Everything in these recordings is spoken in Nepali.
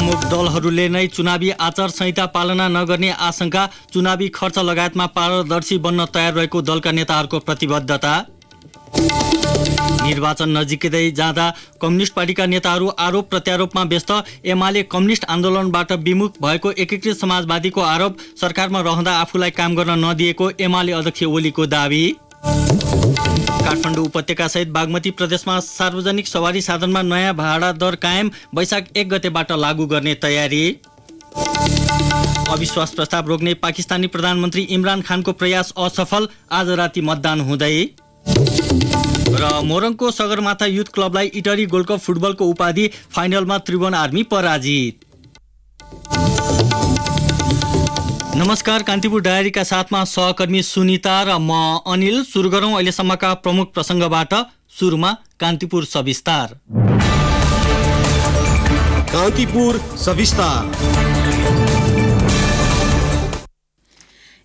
प्रमुख दलहरूले नै चुनावी आचार संहिता पालना नगर्ने आशंका, चुनावी खर्च लगायतमा पारदर्शी बन्न तयार रहेको दलका नेताहरूको प्रतिबद्धता। निर्वाचन नजिकै जाँदा कम्युनिस्ट पार्टीका नेताहरू आरोप प्रत्यारोपमा व्यस्त, एमाले कम्युनिस्ट आन्दोलनबाट विमुख भएको एकीकृत समाजवादीको आरोप, सरकारमा रहँदा आफूलाई काम गर्न नदिएको एमाले अध्यक्ष ओलीको दावी। काठमाडौँ उपत्यका सहित बागमती प्रदेशमा सार्वजनिक सवारी साधनमा नयाँ भाडा दर कायम, वैशाख 1 गतेबाट लागू गर्ने तयारी। अविश्वास प्रस्ताव रोक्ने पाकिस्तानी प्रधानमन्त्री इमरान खानको प्रयास असफल, आज राति मतदान हुँदै। र मोरङको सगरमाथा युथ क्लबलाई इटरी गोल्ड कप फुटबलको उपाधि, फाइनलमा त्रिभुवन आर्मी पराजित। नमस्कार, कान्तिपुर डायरीका साथमा सहकर्मी सुनिता र म अनिल। सुरु गरौँ अहिलेसम्मका प्रमुख प्रसङ्गबाट। सुरुमा कान्तिपुर सविस्तार। कान्तिपुर सविस्तार।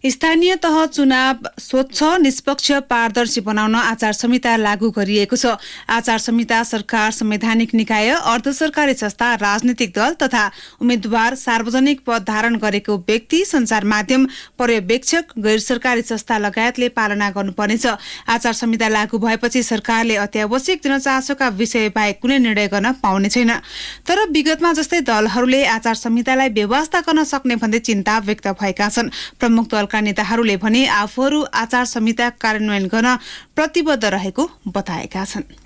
स्थानीय तह चुनाव स्वच्छ, निष्पक्ष, पारदर्शी बनाउन आचार संहिता लागू गरिएको छ। आचार संहिता सरकार, संवैधानिक निकाय, अर्ध सरकारी संस्था, राजनीतिक दल तथा उम्मेद्वार, सार्वजनिक पद धारण गरेको व्यक्ति, सञ्चार माध्यम, पर्यवेक्षक, गैर सरकारी संस्था लगायतले पालना गर्नुपर्नेछ। आचार संहिता लागू भएपछि सरकारले अत्यावश्यक जनचासोका विषय बाहेक कुनै निर्णय गर्न पाउने छैन। तर विगतमा जस्तै दलहरूले आचार संहितालाई व्यवस्था गर्न सक्ने भन्दै चिन्ता व्यक्त भएका छन्। प्रमुख दलका नेताहरूले भने आफूहरू आचार संहिता कार्यान्वयन गर्न प्रतिबद्ध रहेको बताएका छन्।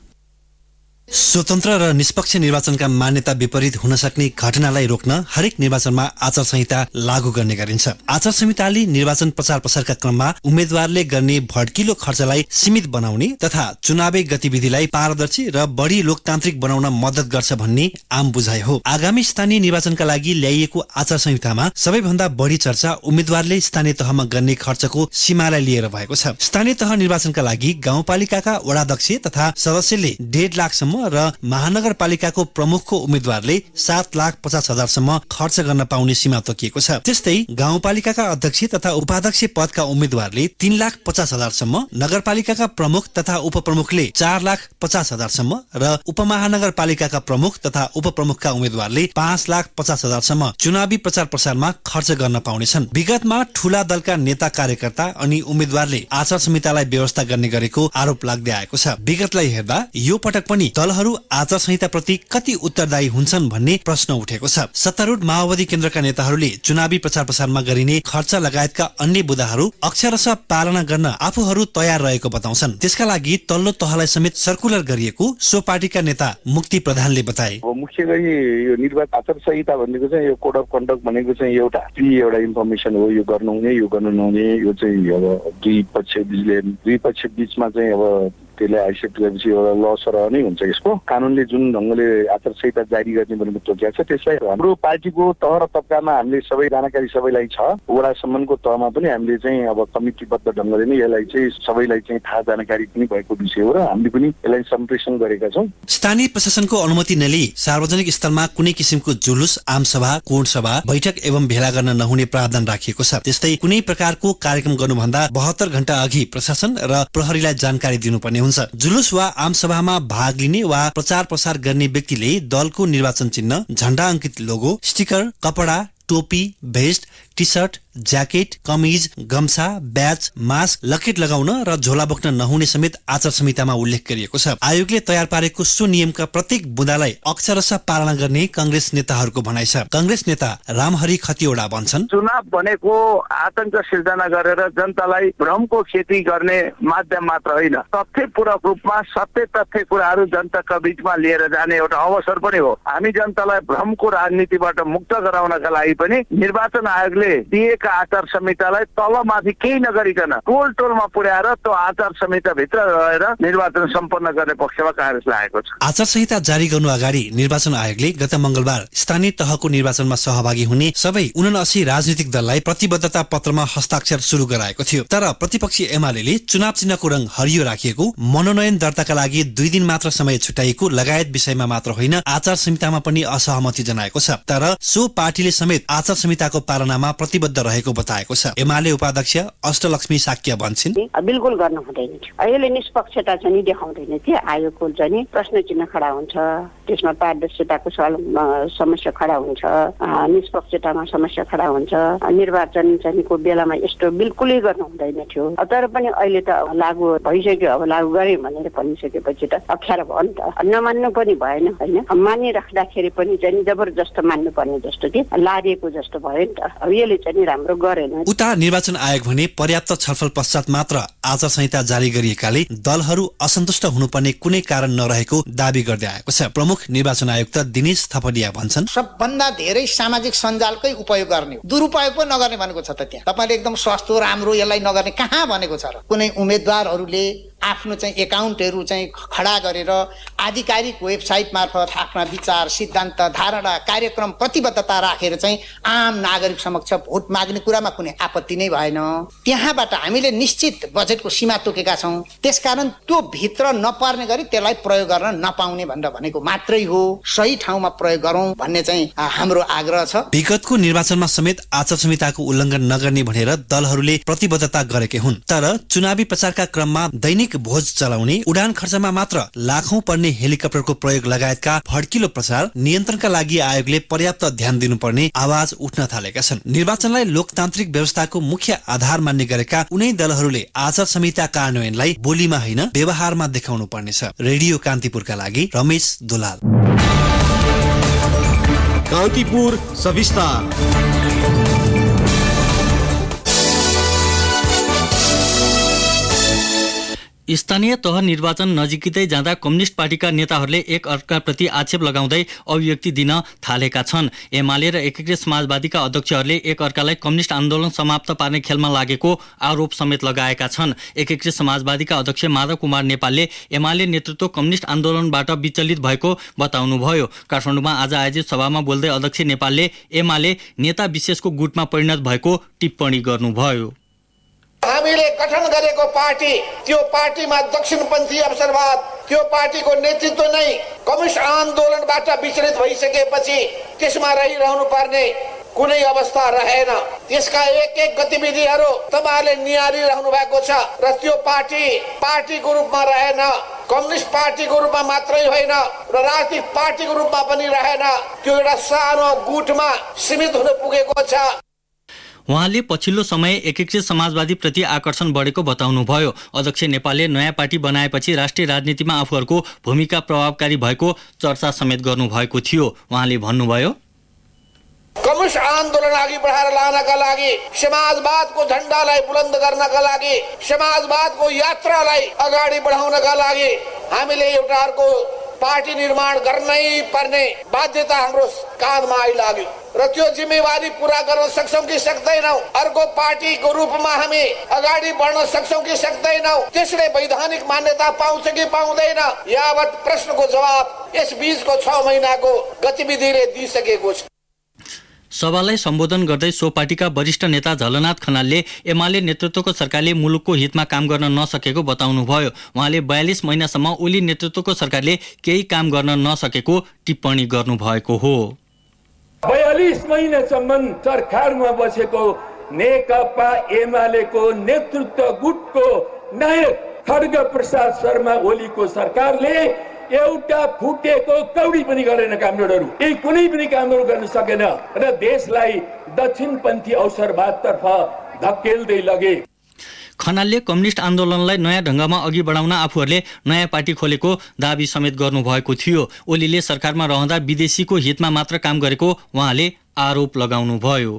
स्वतन्त्र र निष्पक्ष निर्वाचनका मान्यता विपरीत हुन सक्ने घटनालाई रोक्न हरेक निर्वाचनमा आचार संहिता लागू गर्ने गरिन्छ। आचार संहिताले निर्वाचन प्रचार प्रसारका क्रममा उम्मेद्वारले गर्ने भड्किलो खर्चलाई सीमित बनाउने तथा चुनावी गतिविधिलाई पारदर्शी र बढी लोकतान्त्रिक बनाउन मद्दत गर्छ भन्ने आम बुझाइ हो। आगामी स्थानीय निर्वाचनका लागि ल्याइएको आचार संहितामा सबैभन्दा बढी चर्चा उम्मेद्वारले स्थानीय तहमा गर्ने खर्चको सीमालाई लिएर भएको छ। स्थानीय तह निर्वाचनका लागि गाउँपालिकाका वडाध्यक्ष तथा सदस्यले 1.5 लाखसम्म र महानगरपालिकाको प्रमुखको उम्मेद्वारले 7,50,000सम्म खर्च गर्न पाउने सीमा तोकिएको छ। त्यस्तै गाउँपालिकाका अध्यक्ष तथा उपाध्यक्ष पदका उम्मेद्वारले 3,50,000सम्म, नगरपालिकाका प्रमुख तथा उपप्रमुखले 4,50,000सम्म र उपमहानगरपालिकाका प्रमुख तथा उपप्रमुखका उम्मेद्वारले 5,50,000सम्म चुनावी प्रचार प्रसारमा खर्च गर्न पाउनेछन्। विगतमा ठूला दलका नेता कार्यकर्ता अनि उम्मेद्वारले आचार संहितालाई व्यवस्था गर्ने गरेको आरोप लाग्दै आएको छ। विगतलाई हेर्दा यो पटक पनि दलहरू आचार संहिता प्रति कति उत्तरदायी हुन्छन् भन्ने प्रश्न उठेको छ। सत्तारूढ माओवादी केन्द्रका नेताहरूले चुनावी प्रचार प्रसारमा गरिने खर्च लगायतका अन्य बुदाहरू अक्षरशः पालना गर्न आफूहरू तयार रहेको बताउँछन्। त्यसका लागि तल्लो तहलाई समेत सर्कुलर गरिएको सो पार्टीका नेता मुक्ति प्रधानले बताए। मुख्य गरी यो निर्वाचन आचार संहिता भनेको चाहिँ यो कोड अफ कन्डक्ट भनेको चाहिँ एउटा इन्फर्मेसन हो। यो गर्नु हुने, यो गर्नु नहुने, यो चाहिँ अब दुई पक्ष बीचमा चाहिँ अब त्यसलाई एक्सेप्ट गरेपछि एउटा ल सरह नै हुन्छ। यसको कानुनले जुन ढङ्गले आचार संहिता जारी गर्ने भनेर तोकेको छ, त्यसलाई हाम्रो पार्टीको तह र तबकामा हामीले सबै जानकारी सबैलाई छ। वडासम्मको तहमा पनि हामीले चाहिँ अब कमिटीबद्ध ढङ्गले नै यसलाई चाहिँ सबैलाई चाहिँ थाहा जानकारी पनि भएको विषय हो र हामीले पनि यसलाई सम्प्रेषण गरेका छौँ। स्थानीय प्रशासनको अनुमति नलिई सार्वजनिक स्थलमा कुनै किसिमको जुलुस, आमसभा, कोण सभा, बैठक एवं भेला गर्न नहुने प्रावधान राखिएको छ। त्यस्तै कुनै प्रकारको कार्यक्रम गर्नुभन्दा 72 घण्टा अघि प्रशासन र प्रहरीलाई जानकारी दिनुपर्ने हुन्छ। जुलुस वा आमसभामा भाग लिने वा प्रचार प्रसार गर्ने व्यक्तिले दलको निर्वाचन चिन्ह, झण्डा अंकित लोगो, स्टिकर, कपडा, टोपी, भेस्ट, टी सर्ट, ज्याकेट, कमिज, गम्छा, ब्याज, मास्क, लकेट लगाउन र झोला बोक्न नहुने समेत आचार संहितामा उल्लेख गरिएको छ। आयोगले तयार पारेको सो नियमका प्रत्येक बुँदालाई अक्षरशः पालना गर्ने कांग्रेस नेताहरूको भनाइ छ। कांग्रेस नेता रामहरि खतिवडा भन्छन्, चुनाव भनेको आतंक सिर्जना गरेर जनतालाई भ्रमको खेती गर्ने माध्यम मात्र होइन, तथ्यपूर्वक रूपमा सत्य तथ्य कुराहरू जनताका बीचमा लिएर जाने एउटा अवसर पनि हो। हामी जनतालाई भ्रमको राजनीतिबाट मुक्त गराउनका लागि पनि निर्वाचन आयोगले दिएका आचार संहितालाई तलमाथि केही नगरिकन टोल टोलमा पुर्याएर त्यो आचार संहिता भित्र रहेर निर्वाचन सम्पन्न गर्ने पक्षमा कांग्रेस लागेको छ। आचार संहिता जारी गर्नु अगाडि निर्वाचन आयोगले गत मंगलबार स्थानीय तहको निर्वाचनमा सहभागी हुने सबै 79 राजनीतिक दललाई प्रतिबद्धता पत्रमा हस्ताक्षर सुरु गराएको थियो। तर प्रतिपक्षी एमाले चुनाव चिन्हको रंग हरियो राखिएको, मनोनयन दर्ताका लागि 2 दिन मात्र समय छुट्याइएको लगायत विषयमा मात्र होइन आचार संहितामा पनि असहमति जनाएको छ। तर सो पार्टीले समेत आचार संहिताको पालनामा प्रतिबद्ध रहेको बताएको छ। एमाले उपाध्यक्ष अष्टलक्ष्मी साक्य भन्छन्, बिल्कुल गर्न हुँदैन थियो। यसले निष्पक्षता चाहिँ देखाउँदैन थियो। आयोगको चाहिँ प्रश्न चिन्ह खडा हुन्छ, त्यसमा पारदर्शिताको समस्या खडा हुन्छ, निष्पक्षतामा समस्या खडा हुन्छ। निर्वाचन चाहिँको बेलामा यस्तो बिल्कुलै गर्न हुँदैन थियो। तर पनि अहिले त लागू भइसक्यो, अब लागू गरे भनेर भनिसकेपछि त अप्ठ्यारो भयो नि त। नमान्नु पनि भएन होइन, मानिराख्दाखेरि पनि चाहिँ जबरजस्त मान्नुपर्ने जस्तो कि लादिएको जस्तो भयो नि त। अब यसले चाहिँ राम्रो गरेन। उता निर्वाचन आयोग भने पर्याप्त छलफल पश्चात मात्र आचार संहिता जारी गरिएकाले दलहरू असन्तुष्ट हुनुपर्ने कुनै कारण नरहेको दावी गर्दै आएको छ। प्रमुख निर्वाचन आयुक्त दिनेश थपलिया भन्छन्, सबभन्दा धेरै सामाजिक सञ्जालकै उपयोग गर्ने, दुरुपयोग पनि नगर्ने भनेको छ त। त्यहाँ तपाईले एकदम सस्तो राम्रो यसलाई नगर्ने कहाँ भनेको छ र? कुनै उम्मेदवारहरूले आफ्नो चाहिँ एकाउन्टहरू चाहिँ खडा गरेर आधिकारिक वेबसाइट मार्फत आफ्ना विचार, सिद्धान्त, धारणा, कार्यक्रम, प्रतिबद्धता राखेर चाहिँ आम नागरिक समक्ष भोट माग्ने कुरामा कुनै आपत्ति नै भएन। त्यहाँबाट हामीले निश्चित बजेटको सीमा तोकेका छौँ। त्यसकारण त्यो भित्र नपर्ने गरी त्यसलाई प्रयोग गर्न नपाउने भनेर भनेको मात्रै हो। सही ठाउँमा प्रयोग गरौँ भन्ने चाहिँ हाम्रो आग्रह छ। विगतको निर्वाचनमा समेत आचार संहिताको उल्लङ्घन नगर्ने भनेर दलहरूले प्रतिबद्धता गरेकै हुन्। तर चुनावी प्रचारका क्रममा दैनिक भोज चलाउने, उडान खर्चमा मात्र लाखौं पर्ने हेलिकप्टरको प्रयोग लगायतका भड्किलो प्रचार नियन्त्रणका लागि आयोगले पर्याप्त ध्यान दिनुपर्ने आवाज उठ्न थालेका छन्। निर्वाचनलाई लोकतान्त्रिक व्यवस्थाको मुख्य आधार मान्ने गरेका उनै दलहरूले आचार संहिता कार्यान्वयनलाई बोलीमा होइन व्यवहारमा देखाउनु पर्नेछ। रेडियो कान्तिपुरका लागि रमेश दुलाल। कान्तिपुर सविस्तार। स्थानीय तह निर्वाचन नजिकै जाँदा कम्युनिस्ट पार्टीका नेताहरूले एक अर्काप्रति आक्षेप लगाउँदै अभिव्यक्ति दिन थालेका छन्। एमाले र एकीकृत समाजवादीका अध्यक्षहरूले एक अर्कालाई कम्युनिस्ट आन्दोलन समाप्त पार्ने खेलमा लागेको आरोप समेत लगाएका छन्। एकीकृत समाजवादीका अध्यक्ष माधव कुमार नेपालले एमाले नेतृत्व कम्युनिस्ट आन्दोलनबाट विचलित भएको बताउनुभयो। काठमाडौँमा आज आयोजित सभामा बोल्दै अध्यक्ष नेपालले एमाले नेता विशेषको गुटमा परिणत भएको टिप्पणी गर्नुभयो। हामीले गठन गरेको पार्टी, त्यो पार्टीमा दक्षिणपन्थी अवसरवाद, त्यो पार्टीको नेतृत्व नै कम्युनिस्ट आन्दोलनबाट विचलित भइसकेपछि त्यसमा रहिरहनु पर्ने कुनै अवस्था रहेन। त्यसका एक एक गतिविधिहरू तपाईहरुले निहारिरहनु भएको छ र त्यो पार्टीको रूपमा रहेन, कम्युनिस्ट पार्टीको रूपमा मात्रै होइन र राजनीतिक पार्टीको रूपमा पनि रहेन। त्यो एउटा सानो गुटमा सीमित हुन पुगेको छ। उहाँले पछिल्लो समय एकीकृत समाजवादी प्रति आकर्षण बढेको बताउनुभयो। अध्यक्ष नेपालले नयाँ पार्टी बनाएपछि राष्ट्रिय राजनीतिमा आफूहरूको भूमिका प्रभावकारी भएको चर्चा समेत गर्नुभएको थियो। उहाँले भन्नुभयो, कम्युनिस्ट आन्दोलन अघि बढाएर लानका लागि, समाजवादको झण्डालाई बुलन्द गर्नका लागि, समाजवादको यात्रालाई अगाडि बढाउनका लागि हामीले एउटा अर्को पार्टी निर्माण गर्नै पर्ने बाध्यता हाम्रो काँधमा आइलाग्यो र त्यो जिम्मेवारी पूरा गर्न सक्छौं कि सक्दैनौं, अर्को पार्टीको रूपमा हामी अगाडि बढ्न सक्छौं कि सक्दैनौं, त्यसले वैधानिक मान्यता पाउँछ कि पाउँदैन, यावत प्रश्नको जवाब यस बीचको 6 महिनाको गतिविधिले दिइसकेको छ। सभालाई सम्बोधन गर्दै सो पार्टीका वरिष्ठ नेता झलनाथ खनालले एमाले नेतृत्वको सरकारले मुलुकको हितमा काम गर्न नसकेको बताउनुभयो। उहाँले 42 महिनासम्म ओली नेतृत्वको सरकारले केही काम गर्न नसकेको टिप्पणी गर्नुभएको हो। 42 महिनासम्म सरकारमा बसेको नेकपा एमालेको नेतृत्व गुटको नायक खड्ग प्रसाद शर्मा ओलीको सरकारले एउटा फुटेको कौडी पनि गरेन, कामरेडहरू यही कुनै पनि कामहरू गर्न सकेन र देशलाई दक्षिणपन्थी अवसरवादतर्फ धकेल्दै लगे। खनालले कम्युनिस्ट आन्दोलनलाई नयाँ ढङ्गमा अघि बढाउन आफूहरूले नयाँ पार्टी खोलेको दावी समेत गर्नुभएको थियो। ओलीले सरकारमा रहँदा विदेशीको हितमा मात्र काम गरेको उहाँले आरोप लगाउनुभयो।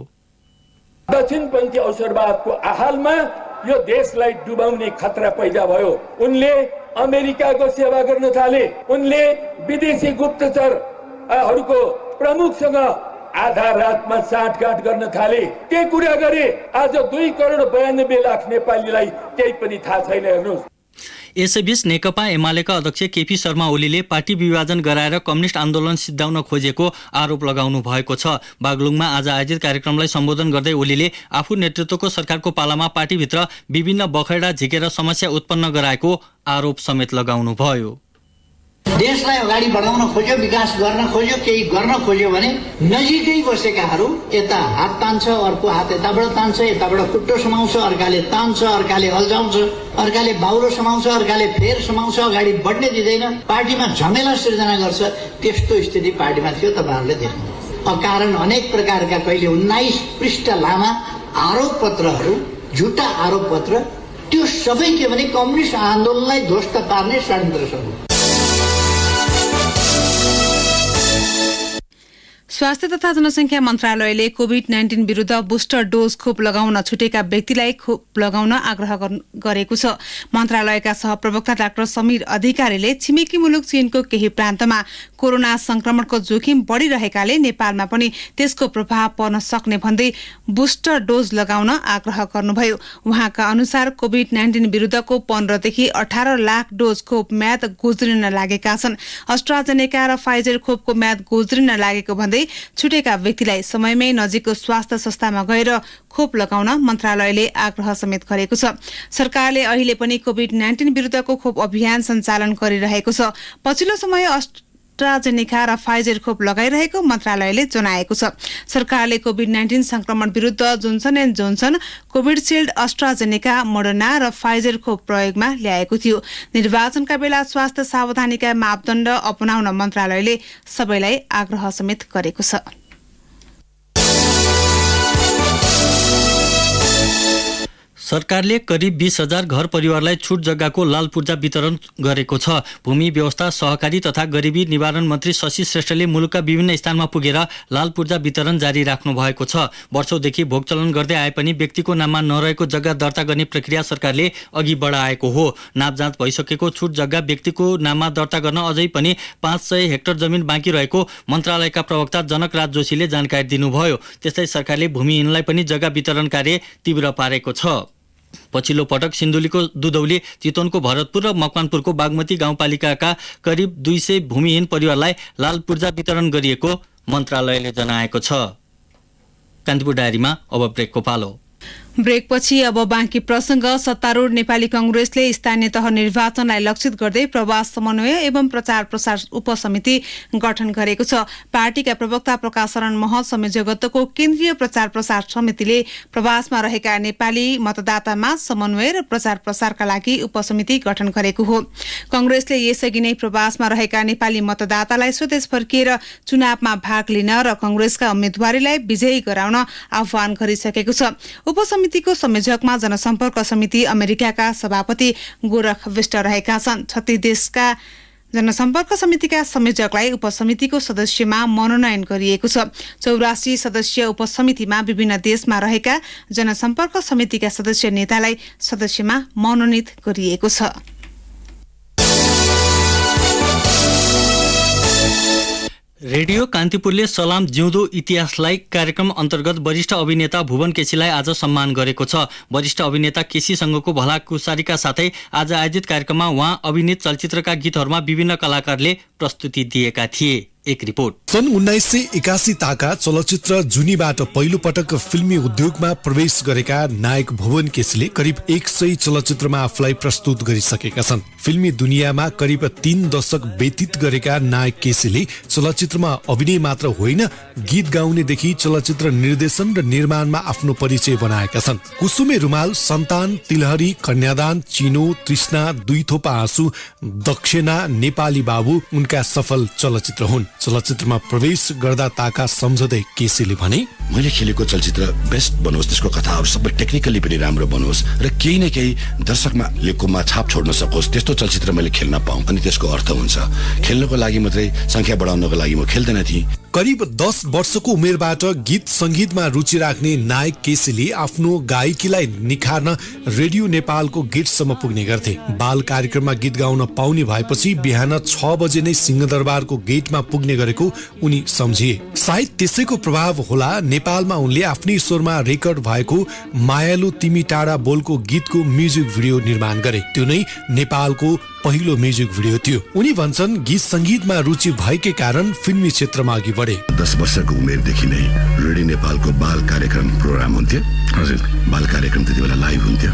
दक्षिणपन्थी अवसरवादको आहालमा यो देशलाई डुबाउने खतरा पैदा भयो। उनले अमेरिकाको सेवा गर्न थाले, उनले विदेशी गुप्तचरहरूको प्रमुखसँग आधा रातमा साँठगाँठ गर्न थाले। के कुरा गरे? आज 2,92,00,000 नेपालीलाई केही पनि थाहा छैन। हेर्नुहोस्। यसैबीच नेकपा एमालेका अध्यक्ष केपी शर्मा ओलीले पार्टी विभाजन गराएर कम्युनिस्ट आन्दोलन सिद्धाउन खोजेको आरोप लगाउनु भएको छ। बागलुङमा आज आयोजित कार्यक्रमलाई सम्बोधन गर्दै ओलीले आफू नेतृत्वको सरकारको पालामा पार्टीभित्र विभिन्न बखैडा झिकेर समस्या उत्पन्न गराएको आरोप समेत लगाउनुभयो। देशलाई अगाडि बढाउन खोज्यो, विकास गर्न खोज्यो, केही गर्न खोज्यो भने नजिकै बसेकाहरू यता हात तान्छ, अर्को हात यताबाट तान्छ, यताबाट खुट्टो समाउँछ, अर्काले तान्छ, अर्काले अल्झाउँछ, अर्काले बाहुलो समाउँछ, अर्काले फेर समाउँछ, अगाडि बढ्ने दिँदैन, पार्टीमा झमेला सिर्जना गर्छ। त्यस्तो स्थिति पार्टीमा थियो, तपाईँहरूले देख्नु। अकारण अनेक प्रकारका कहिले 19 पृष्ठ लामा आरोप पत्रहरू, झुटा आरोप पत्र, त्यो सबै के भने कम्युनिस्ट आन्दोलनलाई ध्वस्त पार्ने षड्यन्त्र हो। स्वास्थ्य तथा जनसंख्या मन्त्रालयले कोभिड-19 विरुद्ध बुस्टर डोज खोप लगाउन छुटेका व्यक्तिलाई खोप लगाउन आग्रह गरेको छ। मन्त्रालयका सहप्रवक्ता डाक्टर समीर अधिकारीले छिमेकी मुलुक चीनको केही प्रान्तमा कोरोना संक्रमणको जोखिम बढ़िरहेकाले नेपालमा पनि त्यसको प्रभाव पर्न सक्ने भन्दै बुस्टर डोज लगाउन आग्रह गर्नुभयो। उहाँका अनुसार कोभिड-19 विरुद्धको 15 देखि 18 लाख डोज खोप म्याद गुज्रिन लागेका छन्। अस्ट्राजेनेका र फाइजर खोपको म्याद गुज्रिन लागेको भन्दै छुटेका व्यक्तिलाई समयमै नजिकको स्वास्थ्य संस्थामा गएर खोप लगाउन मन्त्रालयले आग्रह समेत गरेको छ। सरकारले अहिले पनि कोभिड-19 विरुद्धको खोप अभियान सञ्चालन गरिरहेको छ। पछिल्लो समय अस्ट्राजेनेका र फाइजर खोप लगाइरहेको मन्त्रालयले जनाएको छ। सरकारले कोभिड-19 संक्रमण विरुद्ध Johnson and Johnson, कोभिडशील्ड, AstraZeneca, Moderna र फाइजर खोप प्रयोगमा ल्याएको थियो। निर्वाचनका बेला स्वास्थ्य सावधानीका मापदण्ड अपनाउन मन्त्रालयले सबैलाई आग्रह समेत गरेको छ। सरकारले करिब 20,000 घर परिवारलाई छुट जग्गाको लाल पूर्जा वितरण गरेको छ। भूमि व्यवस्था, सहकारी तथा गरिबी निवारण मन्त्री शशि श्रेष्ठले मुलुकका विभिन्न स्थानमा पुगेर लाल पूर्जा वितरण जारी राख्नु भएको छ। वर्षौंदेखि भोग चलन गर्दै आए पनि व्यक्तिको नाममा नरहेको जग्गा दर्ता गर्ने प्रक्रिया सरकारले अघि बढाएको हो। नापजाँच भइसकेको छुट जग्गा व्यक्तिको नाममा दर्ता गर्न अझै पनि 500 हेक्टर जमिन बाँकी रहेको मन्त्रालयका प्रवक्ता जनकराज जोशीले जानकारी दिनुभयो। त्यस्तै सरकारले भूमिहीनलाई पनि जग्गा वितरण कार्य तीव्र पारेको छ। पछिल्लो पटक सिन्धुलीको दुधौली, चितवनको भरतपुर र मकवानपुरको बागमती गाउँपालिकाका करिब 200 भूमिहीन परिवारलाई लाल पूर्जा वितरण गरिएको मन्त्रालयले जनाएको छ। कान्तिपुर डायरीमा अब ब्रेकको पालो। ब्रेकपछि अब बाँकी प्रसंग। सत्तारूढ नेपाली कांग्रेसले स्थानीय तह निर्वाचनलाई लक्षित गर्दै प्रवास समन्वय एवं प्रचार प्रसार उपसमिति गठन गरेको छ। पार्टीका प्रवक्ता प्रकाश शरण महल संयोजकत्वको केन्द्रीय प्रचार प्रसार समितिले प्रवासमा रहेका नेपाली मतदातामा समन्वय र प्रचार प्रसारका लागि उपसमिति गठन गरेको हो। कांग्रेसले यसअघि नै प्रवासमा रहेका नेपाली मतदातालाई स्वदेश फर्किएर चुनावमा भाग लिन र कांग्रेसका उम्मेदवारीलाई विजयी गराउन आह्वान गरिसकेको छ। उपसमितिको संयोजकमा जनसम्पर्क समिति अमेरिकाका सभापति गोरख विष्ट रहेका छन्। 36 देशका जनसम्पर्क समितिका संयोजकलाई उपसमितिको सदस्यमा मनोनयन गरिएको छ। 84 सदस्यीय उपसमितिमा विभिन्न देशमा रहेका जनसम्पर्क समितिका सदस्य नेतालाई सदस्यमा मनोनित गरिएको छ। रेडियो कान्तिपुरले सलाम जिउँदो इतिहासलाई कार्यक्रम अन्तर्गत वरिष्ठ अभिनेता भुवन केसीलाई आज सम्मान गरेको छ। वरिष्ठ अभिनेता केसीसँगको भलाकुसारीका साथै आज आयोजित कार्यक्रममा उहाँ अभिनीत चलचित्रका गीतहरूमा विभिन्न कलाकारले प्रस्तुति दिएका थिए। एक रिपोर्ट। सन् 1981 ताका चलचित्र जुनीबाट पहिलो पटक फिल्मी उद्योगमा प्रवेश गरेका नायक भुवन केसीले करिब 100 चलचित्रमा आफूलाई प्रस्तुत गरिसकेका छन्। फिल्मी दुनियाँमा करिब 3 दशक व्यतीत गरेका नायक केसीले चलचित्रमा अभिनय मात्र होइन, गीत गाउनेदेखि चलचित्र निर्देशन र निर्माणमा आफ्नो परिचय बनाएका छन्। कुसुमे रुमाल, सन्तान, तिलहरी, कन्यादान, चिनो, तृष्णा, दुई थोपा आँसु, दक्षिणा, नेपाली बाबु उनका सफल चलचित्र हुन्। चलचित्रमा प्रवेश गर्दा ताका सम्झदै केसीले भने, मैले खेलेको चलचित्र बेस्ट बनोस्, त्यसको कथाहरू सबै टेक्निकली पनि राम्रो बनोस् र केही न केही दर्शकमा लेखोमा छाप छोड्न सकोस्, त्यस्तो चलचित्र मैले खेल्न पाऊँ। अनि त्यसको अर्थ हुन्छ खेल्नको लागि मात्रै, संख्या बढाउनको लागि म खेल्दैन थिएँ। करिब 10 वर्षको उमेरबाट गीत संगीतमा रुचि राख्ने नायक केसीले आफ्नो गायकीलाई निखार्न रेडियो नेपालको गेटसम्म पुग्ने गर्थे। बाल कार्यक्रममा गीत गाउन पाउने भएपछि बिहान 6 बजे नै सिंहदरबारको गेटमा पुग्ने गरेको उनी सम्झिए। सायद त्यसैको प्रभाव होला, नेपालमा उनले आफ्नै स्वरमा रेकर्ड भएको मायालु तिमी टाढा बोलको गीतको म्युजिक भिडियो निर्माण गरे। त्यो नै नेपालको पहिलो म्युजिक भिडियो थियो। उनी भन्छन्, गीत संगीतमा रुचि भएकै कारण फिल्मी क्षेत्रमा अघि बढे। 10 वर्षको उमेरदेखि नै रेडियो नेपालको बाल कार्यक्रम प्रोग्राम हुन्थ्यो। हजुर, बाल कार्यक्रम त्यति बेला लाइभ हुन्थ्यो।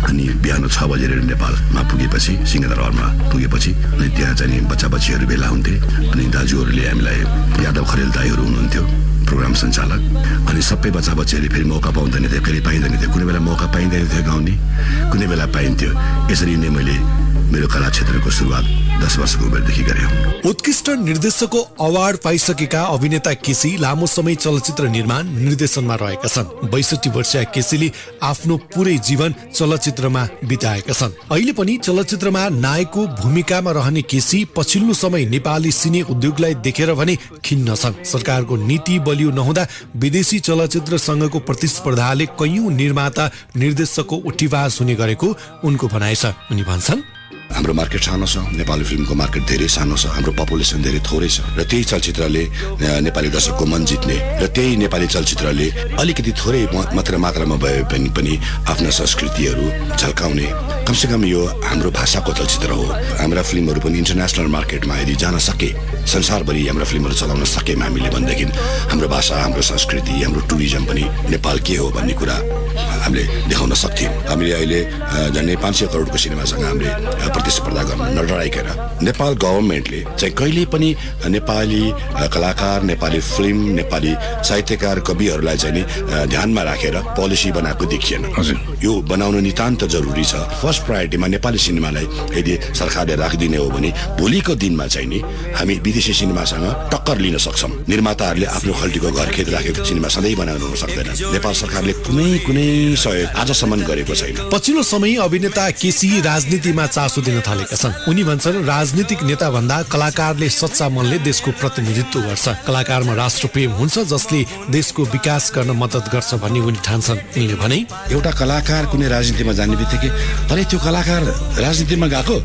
अनि बिहान 6 बजेर नेपालमा पुगेपछि सिंहदरबारमा पुगेपछि अनि त्यहाँ चाहिँ बच्चा बच्चीहरू भेला हुन्थे अनि दाजुहरूले हामीलाई यादव खरेल दाईहरू हुनुहुन्थ्यो प्रोग्राम सञ्चालक अनि सबै बच्चा बच्चीहरूले फेरि मौका पाउँदैन थियो फेरि पाइँदैन थियो कुनै बेला मौका पाइँदैन थियो गाउने कुनै बेला पाइन्थ्यो यसरी नै मैले मेरो कला क्षेत्रको सुरुवात 10 वर्षको उमेरदेखि गरेँ उत्कृष्ट निर्देशकको अवार्ड पाइसकेका अभिनेता केसी लामो समय चलचित्र निर्माण निर्देशनमा रहेका छन् 62 वर्षीय केसीले आफ्नो पुरै जीवन चलचित्रमा बिताएका छन् अहिले पनि चलचित्रमा नायकको भूमिकामा रहने केसी पछिल्लो समय नेपाली सिने उद्योगलाई देखेर भने खिन्न छन् सरकारको नीति बलियो नहुँदा विदेशी चलचित्रसँगको प्रतिस्पर्धाले कैयौं निर्माता निर्देशकको उठिवास हुने गरेको उनको भनाइ छ उनी भन्छन् हाम्रो मार्केट सानो छ नेपाली फिल्मको मार्केट धेरै सानो छ हाम्रो पपुलेसन धेरै थोरै छ र त्यही चलचित्रले नेपाली दर्शकको मन जित्ने र त्यही नेपाली चलचित्रले अलिकति थोरै मात्रामा भए पनि आफ्ना संस्कृतिहरू झल्काउने कमसेकम यो हाम्रो भाषाको चलचित्र हो हाम्रा फिल्महरू पनि इन्टरनेसनल मार्केटमा यदि जान सके संसारभरि हाम्रा फिल्महरू चलाउन सक्यौँ हामीले भनेदेखि हाम्रो भाषा हाम्रो संस्कृति हाम्रो टुरिज्म पनि नेपाल के हो भन्ने कुरा हामीले देखाउन सक्थ्यौँ हामीले अहिले झन्डै 500 करोडको सिनेमासँग हामीले प्रतिस्पर्धा गर्न नडराइकन नेपाल गभर्मेन्टले चाहिँ कहिले पनि नेपाली कलाकार नेपाली फिल्म नेपाली साहित्यकार कविहरूलाई चाहिँ ध्यानमा राखेर पोलिसी बनाएको देखिएन यो बनाउनु नितान्त जरुरी छ फर्स्ट प्रायोरिटीमा नेपाली सिनेमालाई यदि सरकारले राखिदिने हो भने भोलिको दिनमा चाहिँ नि हामी विदेशी सिनेमासँग टक्कर लिन सक्छौँ निर्माताहरूले आफ्नो खल्टीको घर खेत राखेको सिनेमा सधैँ बनाउनु सक्दैन नेपाल सरकारले कुनै सहयोग आजसम्म गरेको छैन पछिल्लो समय अभिनेता केसी राजनीतिमा चासो दिन थालेका छन् उनी भन्छन् राजनीतिक नेता भन्दा कलाकारले सच्चा मनले देशको प्रतिनिधित्व गर्छ कलाकारमा राष्ट्रप्रेम हुन्छ जसले देशको विकास गर्न मद्दत गर्छ भन्ने उनी ठान्छन् उनले भने एउटा कलाकार कुनै राजनीतिमा जाने बित्तिकै अरे त्यो कलाकार राजनीतिमा गएको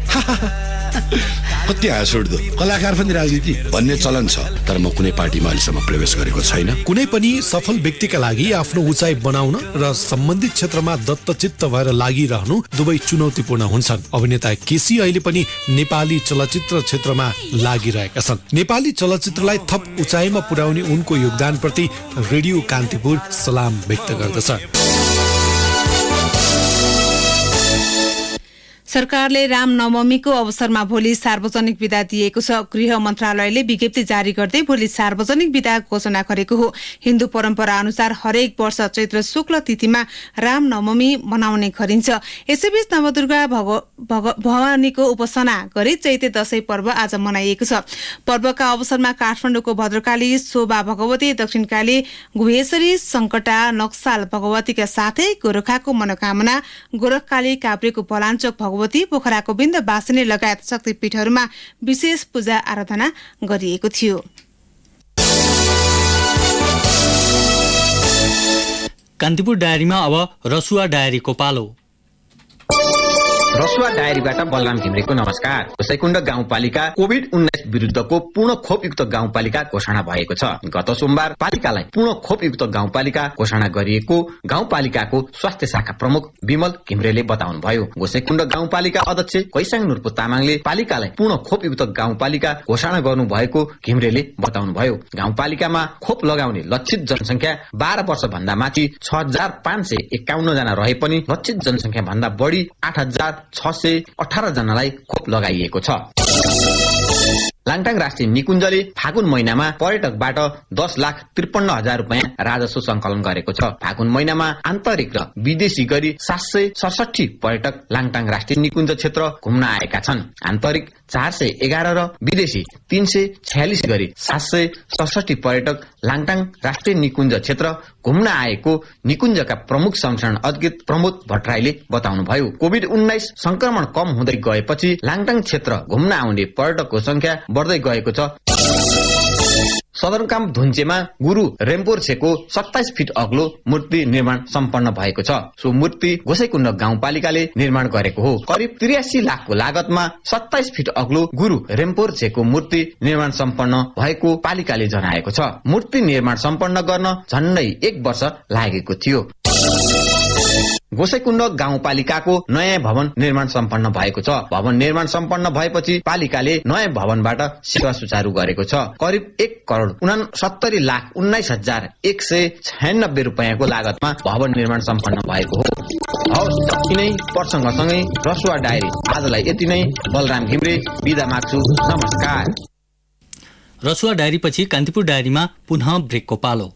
कति हाँस उठ्दो कलाकार पनि राजनीति भन्ने चलन छ तर म कुनै पार्टीमा अहिलेसम्म प्रवेश गरेको छैन कुनै पनि सफल व्यक्तिका लागि आफ्नो उचाइ बनाउन र सम्बन्धित क्षेत्रमा दत्तचित्त भएर लागिरहनु दुवै चुनौतीपूर्ण हुन्छन् अभिनेता केसी अहिले पनि नेपाली चलचित्र क्षेत्रमा लागिरहेका छन् नेपाली चलचित्रलाई थप उचाइमा पुर्याउने उनको योगदानप्रति रेडियो कान्तिपुर सलाम व्यक्त गर्दछ सरकारले रामनवमीको अवसरमा भोलि सार्वजनिक बिदा दिएको छ गृह मन्त्रालयले विज्ञप्ति जारी गर्दै भोलि सार्वजनिक बिदा घोषणा गरेको हो हिन्दू परम्परा अनुसार हरेक वर्ष चैत्र शुक्ल तिथिमा रामनवमी मनाउने गरिन्छ यसैबीच नवदुर्गा भवानीको उपासना गरी चैते दशैं पर्व आज मनाइएको छ पर्वका अवसरमा काठमाडौँको भद्रकाली शोभा भगवती दक्षिणकाली गुहेश्वरी सङ्कटा नक्साल भगवतीका साथै गोरखाको मनोकामना गोरखकाली काभ्रेको पलाञ्चोक भगवती पोखराको बिन्दवासिनी लगायत शक्तिपीठहरूमा विशेष पूजा आराधना गरिएको थियो कान्तिपुर डायरीमा अब रसुवा डायरीको पालो रसुवा डायरीबाट बलराम घिमिरेको नमस्कार गोसाइकुण्ड गाउँपालिका कोभिड-19 विरुद्धको पूर्ण खोपयुक्त गाउँपालिका घोषणा भएको छ गत सोमबार पालिकालाई पूर्ण खोपयुक्त गाउँपालिका घोषणा गरिएको गाउँपालिकाको स्वास्थ्य शाखा प्रमुख विमल घिमिरेले बताउनुभयो गोसाइकुण्ड गाउँपालिका अध्यक्ष कैसाङ नुर्पु तामाङले पालिकालाई पूर्ण खोपयुक्त गाउँपालिका घोषणा गर्नु भएको घिमिरेले बताउनुभयो गाउँपालिकामा खोप लगाउने लक्षित जनसंख्या 12 वर्ष भन्दा माथि 6551 जना रहे पनि लक्षित जनसंख्या भन्दा बढी 8618 जनालाई खोप लगाइएको छ लाङटाङ राष्ट्रिय निकुञ्जले फागुन महिनामा पर्यटकबाट 10,53,000 रुपियाँ राजस्व संकलन गरेको छ फागुन महिनामा आन्तरिक र विदेशी गरी 767 पर्यटक लाङटाङ राष्ट्रिय निकुञ्ज क्षेत्र घुम्न आएका छन् आन्तरिक 411 र विदेशी 346 गरी 767 पर्यटक लाङटाङ राष्ट्रिय निकुञ्ज क्षेत्र घुम्न आएको निकुञ्जका प्रमुख संरक्षण अधिकृत प्रमोद भट्टराईले बताउनुभयो कोभिड-19 संक्रमण कम हुँदै गएपछि लाङटाङ क्षेत्र घुम्न आउने पर्यटकको संख्या बढ्दै गएको छ सदरमुकाम धुन्चेमा गुरु रेम्पोर्छेको 27 फिट अग्लो मूर्ति निर्माण सम्पन्न भएको छ सो मूर्ति गोसाइकुण्ड गाउँपालिकाले निर्माण गरेको हो करिब 83 लाखको लागतमा 27 फिट अग्लो गुरु रेम्पोर्छेको मूर्ति निर्माण सम्पन्न भएको पालिकाले जनाएको छ मूर्ति निर्माण सम्पन्न गर्न झन्डै 1 वर्ष लागेको थियो गोसैकुण्ड गाउँपालिकाको नयाँ भवन निर्माण सम्पन्न भएको छ। भवन निर्माण सम्पन्न भएपछि पालिकाले नयाँ भवनबाट सेवा सुचारू गरेको छ। करिब 1,69,19,196 रुपियाँको लागतमा भवन निर्माण सम्पन्न भएको हो। हवस्, यति नै प्रसङ्गसँगै रसुवा डायरी आजलाई यति नै। बलराम घिम्रे बिदा माग्छु, नमस्कार। रसुवा डायरीपछि कान्तिपुर डायरीमा पुनः ब्रेकको पालो।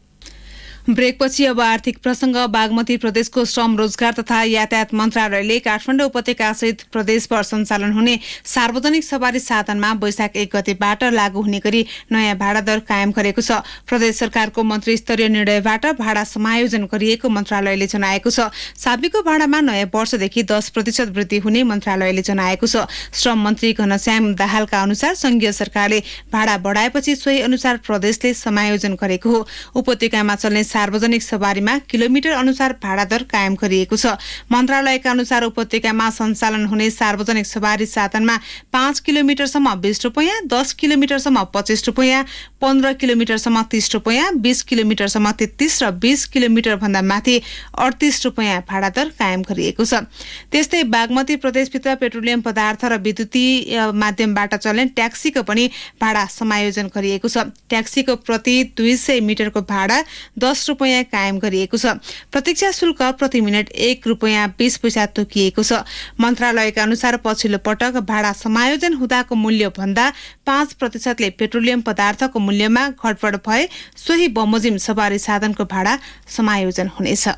ब्रेकपछि अब आर्थिक प्रसंग। बागमती प्रदेशको श्रम रोजगार तथा यातायात मन्त्रालयले काठमाडौँ उपत्यका सहित प्रदेशभर सञ्चालन हुने सार्वजनिक सवारी साधनमा वैशाख 1 गतेबाट लागू हुने गरी नयाँ भाडा दर कायम गरेको छ। प्रदेश सरकारको मन्त्री स्तरीय निर्णयबाट भाडा समायोजन गरिएको मन्त्रालयले जनाएको छ। साबिको भाडामा नयाँ वर्षदेखि 10% वृद्धि हुने मन्त्रालयले जनाएको छ। श्रम मन्त्री घनश्याम दाहालका अनुसार संघीय सरकारले भाडा बढाएपछि सोही अनुसार प्रदेशले समायोजन गरेको हो। उपत्यकामा चल्ने सार्वजनिक सवारीमा किलोमिटर अनुसार भाडा दर कायम गरिएको छ। मन्त्रालयका अनुसार उपत्यकामा सञ्चालन हुने सार्वजनिक सवारी साधनमा 5 किलोमिटरसम्म 20 रुपियाँ, 10 किलोमिटरसम्म 25 रुपियाँ, 15 किलोमिटरसम्म 30 रुपियाँ, 20 किलोमिटरसम्म 33 र 20 किलोमिटर भन्दा माथि 38 रुपियाँ भाडा दर कायम गरिएको छ। त्यस्तै बागमती प्रदेशभित्र पेट्रोलियम पदार्थ र विद्युतीय माध्यमबाट चल्ने ट्याक्सीको पनि भाडा समायोजन गरिएको छ। ट्याक्सीको प्रति 200 मिटरको भाडा 10 रुपियाँ कायम गरिएको छ। प्रतीक्षा शुल्क प्रति मिनट 1 रुपियाँ 20 पैसा तोकिएको छ। मन्त्रालयका अनुसार पछिल्लो पटक भाडा समायोजन हुँदाको मूल्य भन्दा 5%ले पेट्रोलियम पदार्थको मूल्यमा घटबढ भए सोही बमोजिम सवारी साधनको भाडा समायोजन हुनेछ।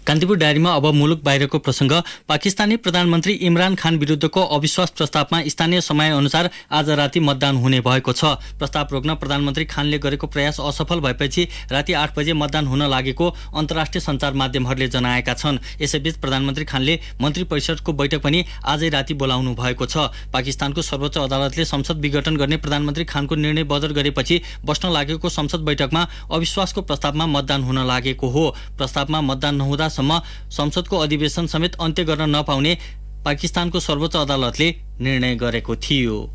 कान्तिपुर डायरीमा अब मुलुक बाहिरको प्रसंग। पाकिस्तानी प्रधानमन्त्री इमरान खान विरुद्धको अविश्वास प्रस्तावमा स्थानीय समय अनुसार आज राति मतदान हुने भएको छ। प्रस्ताव रोक्न प्रधानमन्त्री खानले गरेको प्रयास असफल भएपछि राति 8 बजे मतदान हुन लागेको अन्तर्राष्ट्रिय सञ्चार माध्यमहरूले जनाएका छन्। यसैबीच प्रधानमन्त्री खानले मन्त्री परिषदको बैठक पनि आजै राति बोलाउनु भएको छ। पाकिस्तानको सर्वोच्च अदालतले संसद विघटन गर्ने प्रधानमन्त्री खानको निर्णय बदर गरेपछि बस्न लागेको संसद बैठकमा अविश्वासको प्रस्तावमा मतदान हुन लागेको हो। प्रस्तावमा मतदान नहुँदा संसदको अधिवेशन समेत अन्त्य गर्न नपाउने पाकिस्तानको सर्वोच्च अदालतले निर्णय गरेको थियो।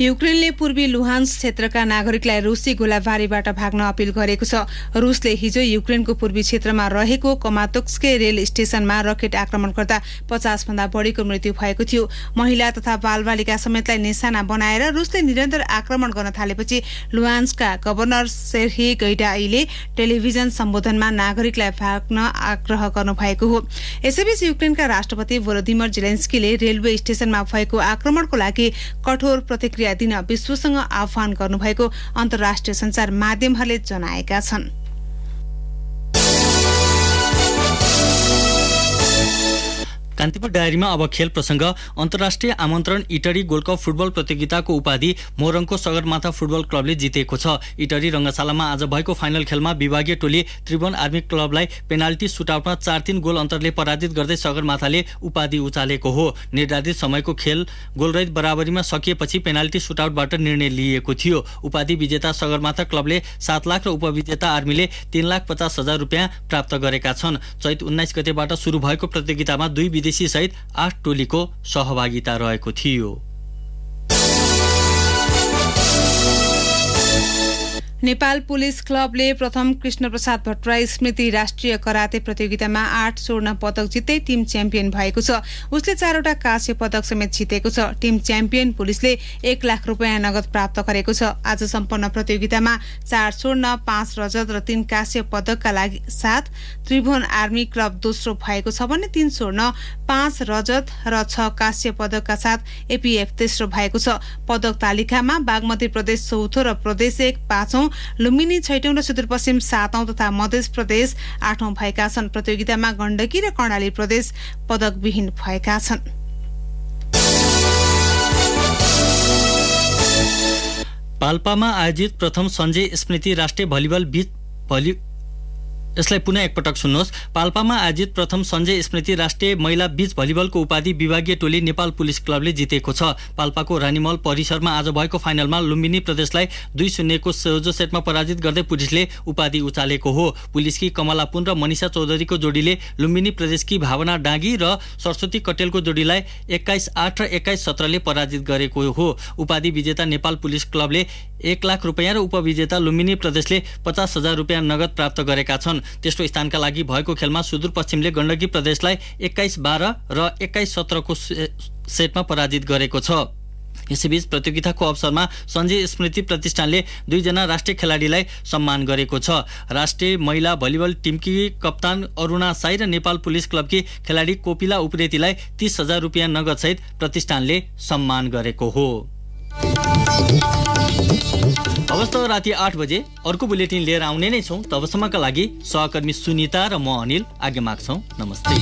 युक्रेनले पूर्वी लुहान्स्क क्षेत्रका नागरिकलाई रुसी गोलाबारीबाट भाग्न अपील गरेको छ। रुसले हिजो युक्रेनको पूर्वी क्षेत्रमा रहेको कमातोक्स्के रेल स्टेशनमा रकेट आक्रमण गर्दा 50 भन्दा बढीको मृत्यु भएको थियो। महिला तथा बालबालिका समेतलाई निशाना बनाएर रुसले निरन्तर आक्रमण गर्न थालेपछि लुहान्स्कका गभर्नर सेर्ही गैडाईले टेलिभिजन सम्बोधनमा नागरिकलाई भाग्न आग्रह गर्नुभएको हो। यसैबीच युक्रेनका राष्ट्रपति भोलोदिमिर जेलेन्स्कीले रेलवे स्टेशनमा भएको आक्रमणको लागि कठोर प्रतिक्रिया दिन विश्वसँग आह्वान गर्नुभएको अन्तर्राष्ट्रिय सञ्चार माध्यमहरूले जनाएका छन्। कान्तिपुर डायरीमा अब खेल प्रसंग। अन्तर्राष्ट्रिय आमन्त्रण इटरी गोल्ड कप फुटबल प्रतियोगिताको उपाधि मोरङको सगरमाथा फुटबल क्लबले जितेको छ। इटरी रङ्गशालामा आज भएको फाइनल खेलमा विभागीय टोली त्रिभुवन आर्मी क्लबलाई पेनाल्टी सुटआउटमा 4-3 गोल अन्तरले पराजित गर्दै सगरमाथाले उपाधि उचालेको हो। निर्धारित समयको खेल गोलरहित बराबरीमा सकिएपछि पेनाल्टी सुटआउटबाट निर्णय लिएको थियो। उपाधि विजेता सगरमाथा क्लबले 7 लाख र उपविजेता आर्मीले 3,50,000 रुपियाँ प्राप्त गरेका छन्। चैत 19 गतेबाट सुरु भएको प्रतियोगितामा 2 विदेशी सहित 8 टोलीको सहभागिता रहेको थियो। नेपाल पुलिस क्लबले प्रथम कृष्णप्रसाद भट्टराई स्मृति राष्ट्रिय कराते प्रतियोगितामा 8 स्वर्ण पदक जित्दै टिम च्याम्पियन भएको छ। उसले 4वटा काँस्य पदक समेत जितेको छ। टिम च्याम्पियन पुलिसले 1 लाख रुपियाँ नगद प्राप्त गरेको छ। आज सम्पन्न प्रतियोगितामा 4 स्वर्ण, 5 रजत र 3 काँस्य पदकका लागि साथ त्रिभुवन आर्मी क्लब दोस्रो भएको छ भने 3 स्वर्ण, 5 रजत र 6 काँस्य पदकका साथ एपीएफ तेस्रो भएको छ। पदक तालिकामा बागमती प्रदेश चौथो र प्रदेश 1 पाँचौं, लुम्बिनी 6औं र सुदूरपश्चिम 7औं तथा मध्य प्रदेश 8औं भएका छन्। प्रतियोगितामा गण्डकी र कर्णाली प्रदेश पदकविहीन भएका छन्। पाल्पामा आयोजित प्रथम सञ्जय स्मृति राष्ट्रिय भलिबल यसलाई पुनः एकपटक सुन्नुहोस्। पाल्पामा आयोजित प्रथम सञ्जय स्मृति राष्ट्रिय महिला बीच भलिबलको उपाधि विभागीय टोली नेपाल पुलिस क्लबले जितेको छ। पाल्पाको रानीमल परिसरमा आज भएको फाइनलमा लुम्बिनी प्रदेशलाई 2-0 को सोझो सेटमा पराजित गर्दै पुलिसले उपाधि उचालेको हो। पुलिसकी कमला पुन र मनिषा चौधरीको जोडीले लुम्बिनी प्रदेशकी भावना डाँगी र सरस्वती कटेलको जोडीलाई 21-8 र 21-17 ले पराजित गरेको हो। उपाधि विजेता नेपाल पुलिस क्लबले 1 लाख रुपैयाँ र उपविजेता लुम्बिनी प्रदेशले 50,000 रुपैयाँ नगद प्राप्त गरेका छन्। तेस्रो स्थानका लागि भएको खेलमा सुदूरपश्चिमले गण्डकी प्रदेशलाई 21-12 र 21-17 को सेटमा पराजित गरेको छ। यसैबीच प्रतियोगिताको अवसरमा सञ्जय स्मृति प्रतिष्ठानले 2 जना राष्ट्रिय खेलाडीलाई सम्मान गरेको छ। राष्ट्रिय महिला भलिबल टिमकी कप्तान अरुणा साई र नेपाल पुलिस क्लबकी खेलाडी कोपिला उप्रेतीलाई 30,000 रुपैयाँ नगदसहित प्रतिष्ठानले सम्मान गरेको हो। अवस्था राति 8 बजे अर्को बुलेटिन लिएर आउने नै छौँ। तबसम्मका लागि सहकर्मी सुनिता र म अनिल आगे माग्छौँ। नमस्ते।